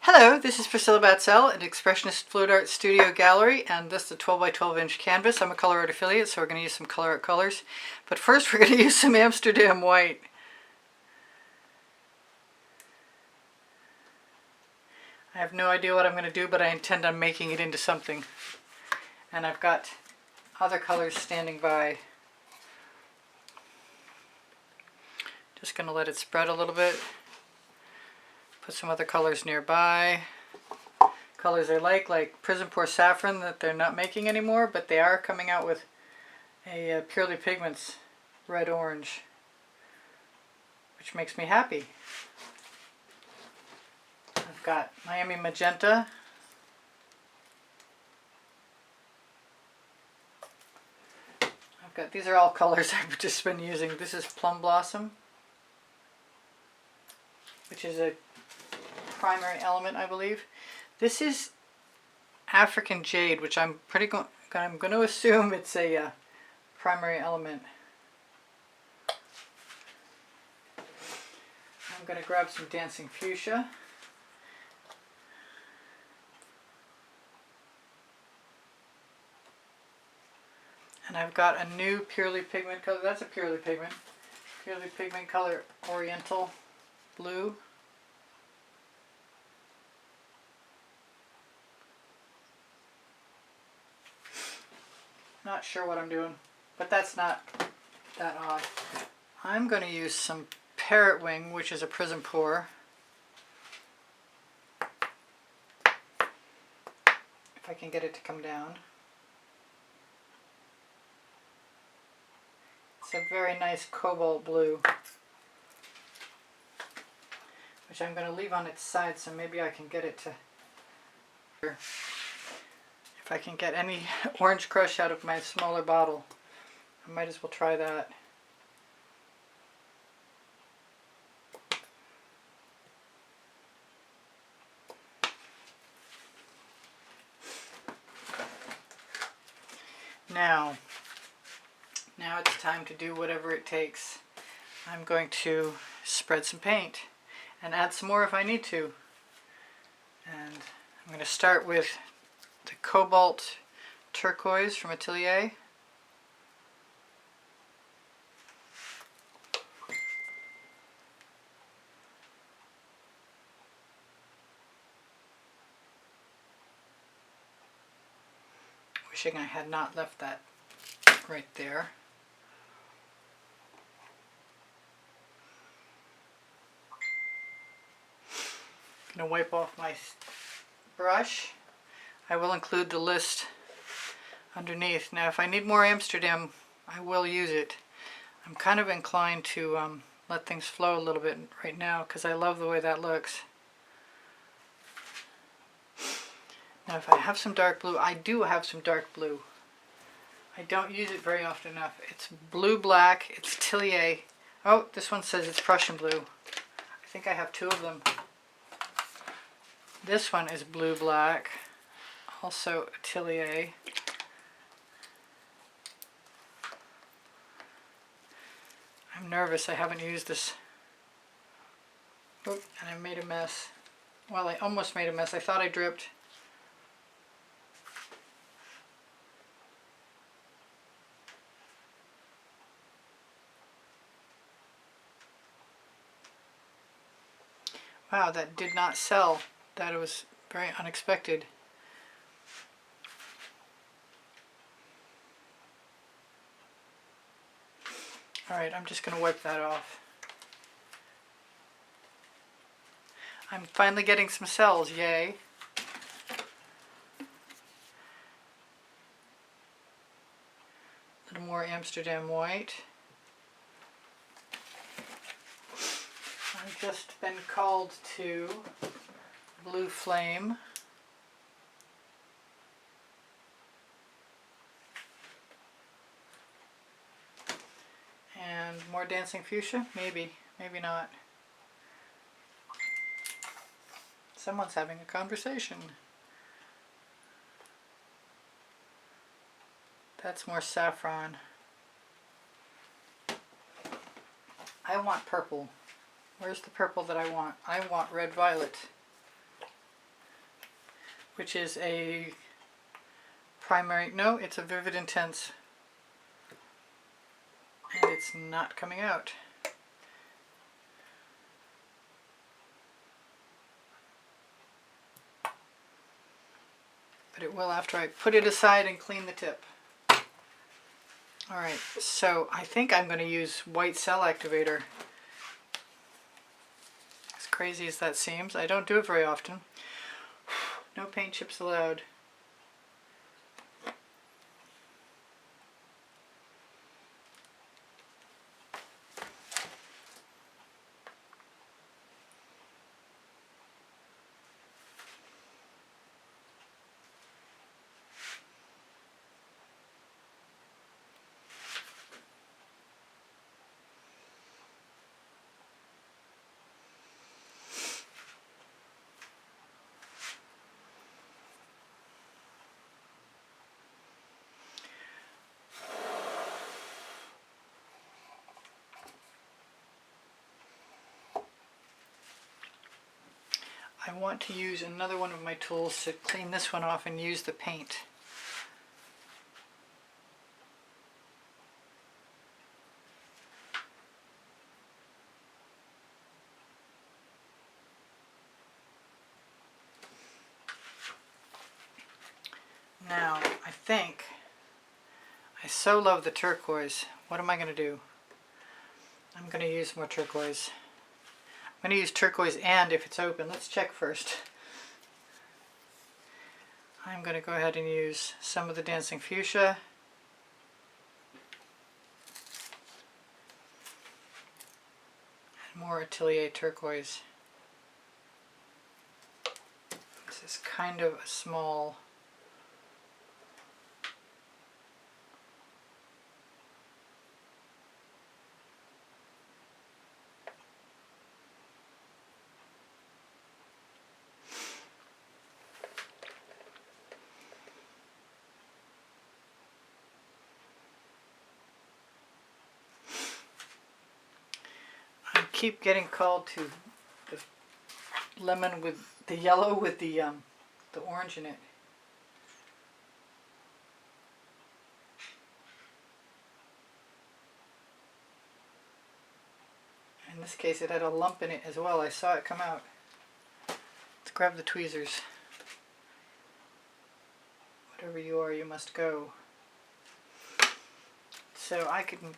Hello, this is Priscilla Batzell at Expressionist Floetrol Studio Gallery, and this is a 12 by 12 inch canvas. I'm a Colourarte affiliate, so we're going to use some Colourarte colors. But first we're going to use some Amsterdam White. I have no idea what I'm going to do, but I intend on making it into something. And I've got other colors standing by. Just going to let it spread a little bit. Put some other colors nearby. Colors I like Prizm Pour Saffron that they're not making anymore, but they are coming out with a Purely Pigments red-orange, which makes me happy. I've got Miami Magenta. These are all colors I've just been using. This is Plum Blossom, which is a primary element, I believe. This is African Jade, which I'm going to assume it's a primary element. I'm going to grab some Dancing Fuchsia. And I've got a new Purely Pigment color. That's a Purely Pigment. Purely Pigment Color-Oriental blue. Not sure what I'm doing, but that's not that odd. I'm going to use some Parrot Wing, which is a Prizm Pour. If I can get it to come down. It's a very nice cobalt blue, which I'm going to leave on its side, so maybe I can get it to... If I can get any orange crush out of my smaller bottle, I might as well try that. Now it's time to do whatever it takes. I'm going to spread some paint and add some more if I need to. And I'm going to start with the Cobalt Turquoise from Atelier. Wishing I had not left that right there. I'm going to wipe off my brush. I will include the list underneath. Now if I need more Amsterdam, I will use it. I'm kind of inclined to let things flow a little bit right now because I love the way that looks. Now if I have some dark blue, I do have some dark blue. I don't use it very often enough. It's blue-black, it's Atelier. Oh, this one says it's Prussian blue. I think I have two of them. This one is blue-black, also Atelier. I'm nervous, I haven't used this. Oop, and I made a mess. Well, I almost made a mess. I thought I dripped. Wow, that did not sell. That was very unexpected. Alright, I'm just going to wipe that off. I'm finally getting some cells, yay. A little more Amsterdam White. I've just been called to Blue Flame. And more Dancing Fuchsia? Maybe, maybe not. Someone's having a conversation. That's more saffron. I want purple. Where's the purple that I want? I want red violet. which is a primary, no, it's a Vivid Intense, and it's not coming out. But it will after I put it aside and clean the tip. Alright, so I think I'm going to use white cell activator. As crazy as that seems, I don't do it very often. No paint chips allowed. I want to use another one of my tools to clean this one off and use the paint. Now, I think I so love the turquoise. What am I going to do? I'm going to use more turquoise. I'm going to use turquoise, and if it's open, let's check first. I'm going to go ahead and use some of the Dancing Fuchsia. And more Atelier turquoise. This is kind of a small. Keep getting called to the lemon with the yellow with the orange in it. In this case, it had a lump in it as well. I saw it come out. Let's grab the tweezers. Whatever you are, you must go. So I can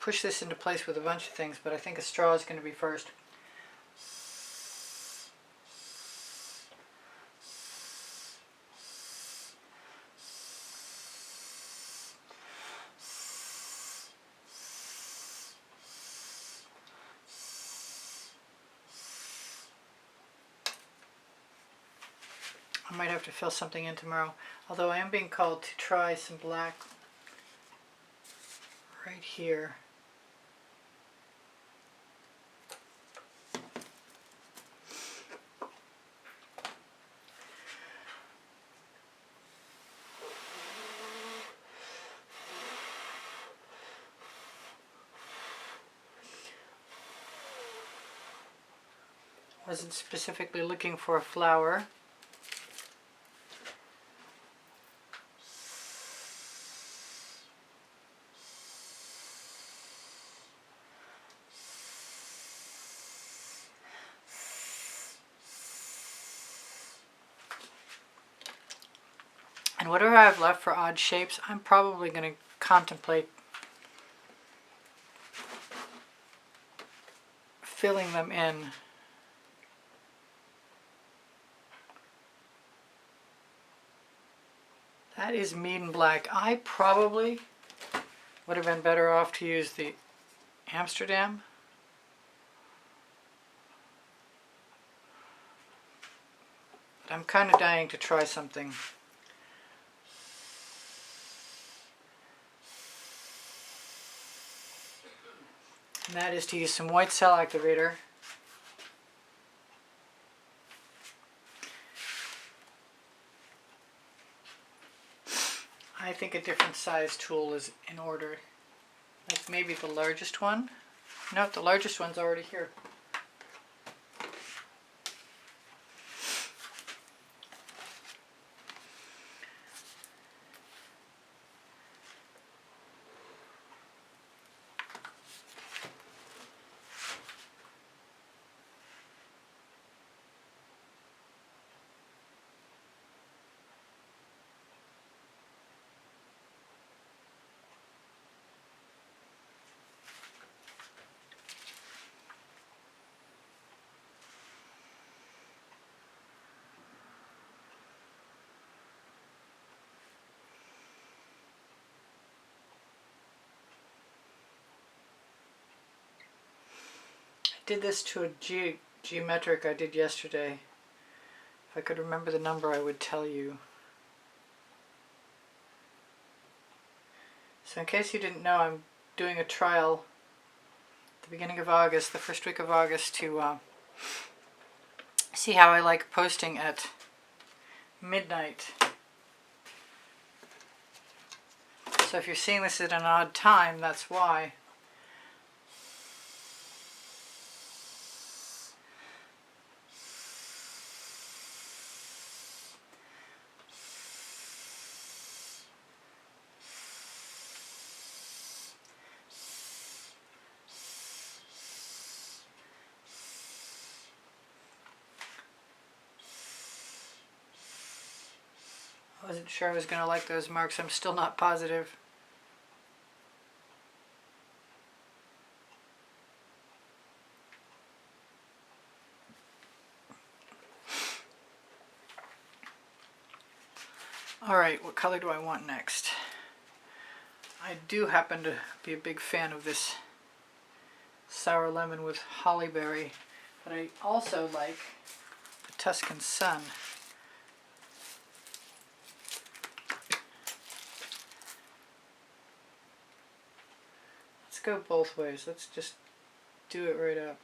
push this into place with a bunch of things, but I think a straw is going to be first. I might have to fill something in tomorrow, although I am being called to try some black right here. Wasn't specifically looking for a flower. And whatever I have left for odd shapes, I'm probably going to contemplate filling them in. That is Mead Black. I probably would have been better off to use the Amsterdam. But I'm kind of dying to try something. And that is to use some white cell activator. I think a different size tool is in order. Like maybe the largest one. No, the largest one's already here. did this to a geometric I did yesterday. If I could remember the number, I would tell you. So in case you didn't know, I'm doing a trial at the beginning of August, the first week of August, to see how I like posting at midnight. So if you're seeing this at an odd time, that's why. I wasn't sure I was going to like those marks. I'm still not positive. Alright, what color do I want next? I do happen to be a big fan of this sour lemon with hollyberry, but I also like the Tuscan Sun. Let's go both ways. Let's just do it right up.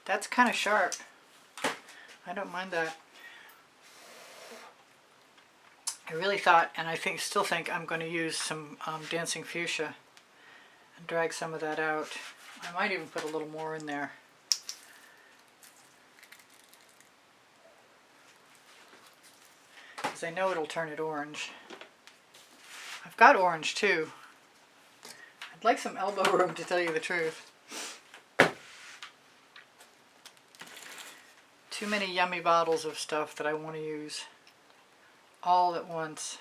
That's kind of sharp. I don't mind that. I really thought, and I still think I'm going to use some Dancing Fuchsia and drag some of that out. I might even put a little more in there. Because I know it'll turn it orange. I've got orange too. I'd like some elbow room, to tell you the truth. Too many yummy bottles of stuff that I want to use all at once.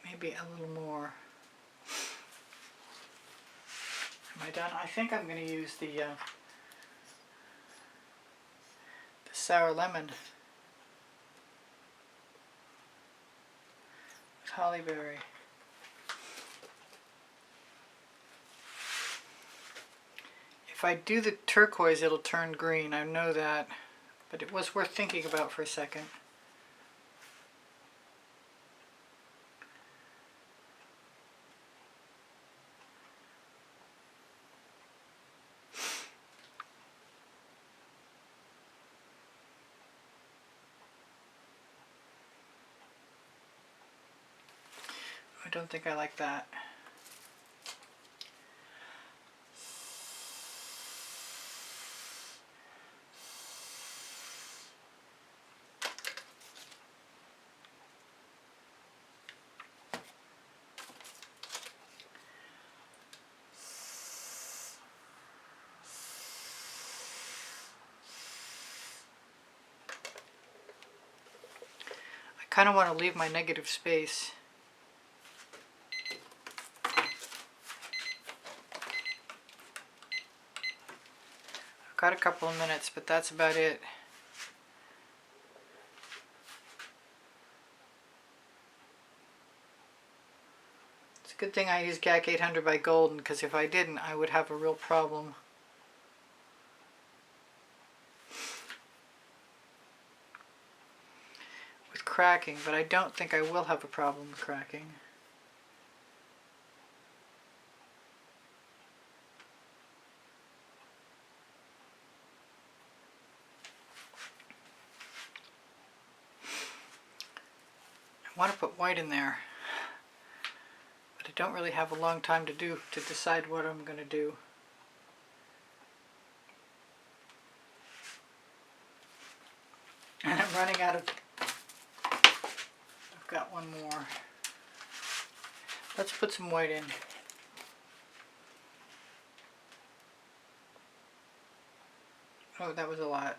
Maybe a little more. Am I done? I think I'm going to use the sour lemon with hollyberry. If I do the turquoise, it'll turn green. I know that, but it was worth thinking about for a second. I don't think I like that. I kind of want to leave my negative space. Got a couple of minutes, but that's about it. It's a good thing I used GAC 800 by Golden, because if I didn't, I would have a real problem. With cracking, but I don't think I will have a problem with cracking. I want to put white in there, but I don't really have a long time to decide what I'm going to do. running out of, I've got one more. Let's put some white in. Oh, that was a lot.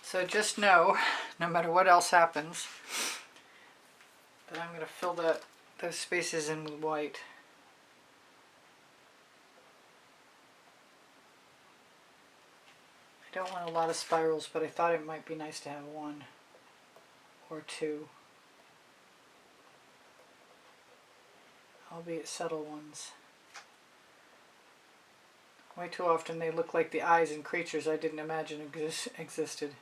So just know, no matter what else happens, that I'm going to fill those spaces in with white. I don't want a lot of spirals, but I thought it might be nice to have one or two, albeit subtle ones. Way too often they look like the eyes in creatures I didn't imagine existed.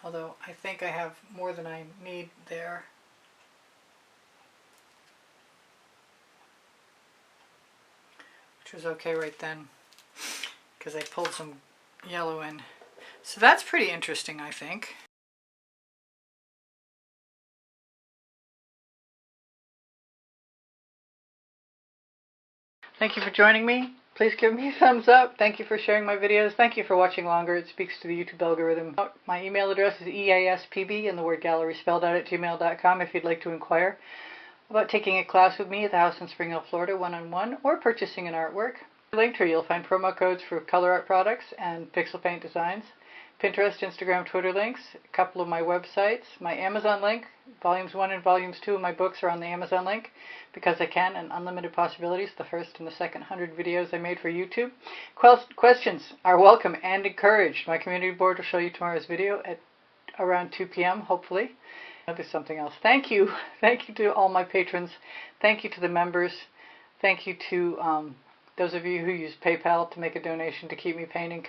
Although I think I have more than I need there. Which was okay right then, because I pulled some yellow in. So that's pretty interesting, I think. Thank you for joining me. Please give me a thumbs up. Thank you for sharing my videos. Thank you for watching longer. It speaks to the YouTube algorithm. My email address is easpb and the word gallery spelled out @gmail.com if you'd like to inquire about taking a class with me at the house in Spring Hill, Florida, one-on-one, or purchasing an artwork. Linked here you'll find promo codes for Colourarte products and pixel paint designs, Pinterest, Instagram, Twitter links, a couple of my websites, my Amazon link. Volumes 1 and Volumes 2 of my books are on the Amazon link, Because I Can and Unlimited Possibilities, the first and the second 100 videos I made for YouTube. Questions are welcome and encouraged. My community board will show you tomorrow's video at around 2 p.m. hopefully. There's something else. Thank you. Thank you to all my patrons. Thank you to the members. Thank you to those of you who use PayPal to make a donation to keep me painting.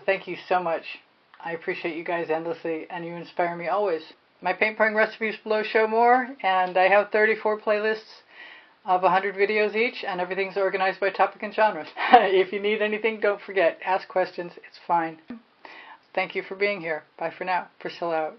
Thank you so much. I appreciate you guys endlessly, and you inspire me always. My paint pouring recipes below show more, and I have 34 playlists of 100 videos each, and everything's organized by topic and genre. If you need anything, don't forget, ask questions. It's fine. Thank you for being here. Bye for now. Priscilla out.